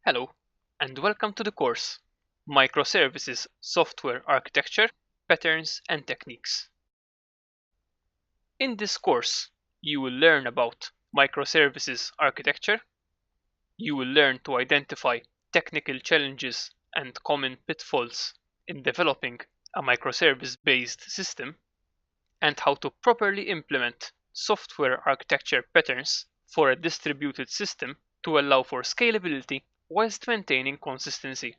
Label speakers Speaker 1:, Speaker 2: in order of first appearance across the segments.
Speaker 1: Hello, and welcome to the course Microservices Software Architecture, Patterns and Techniques. In this course, you will learn about microservices architecture, you will learn to identify technical challenges and common pitfalls in developing a microservice-based system, and how to properly implement software architecture patterns for a distributed system to allow for scalability whilst maintaining consistency.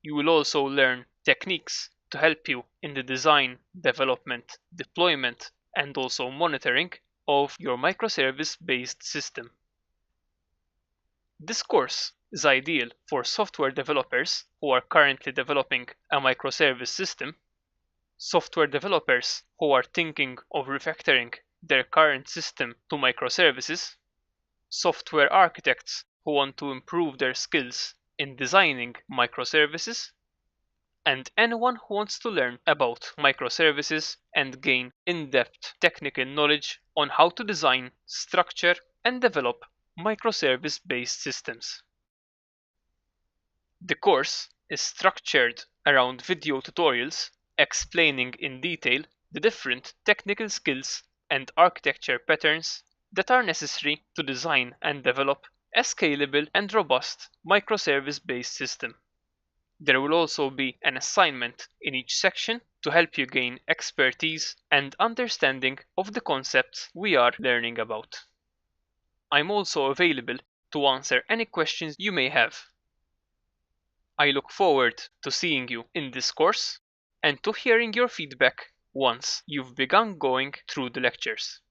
Speaker 1: You will also learn techniques to help you in the design, development, deployment, and also monitoring of your microservice-based system. This course is ideal for software developers who are currently developing a microservice system, software developers who are thinking of refactoring their current system to microservices, software architects who want to improve their skills in designing microservices, and anyone who wants to learn about microservices and gain in-depth technical knowledge on how to design, structure, and develop microservice-based systems. The course is structured around video tutorials explaining in detail the different technical skills and architecture patterns that are necessary to design and develop a scalable and robust microservice-based system. There will also be an assignment in each section to help you gain expertise and understanding of the concepts we are learning about. I'm also available to answer any questions you may have. I look forward to seeing you in this course and to hearing your feedback once you've begun going through the lectures.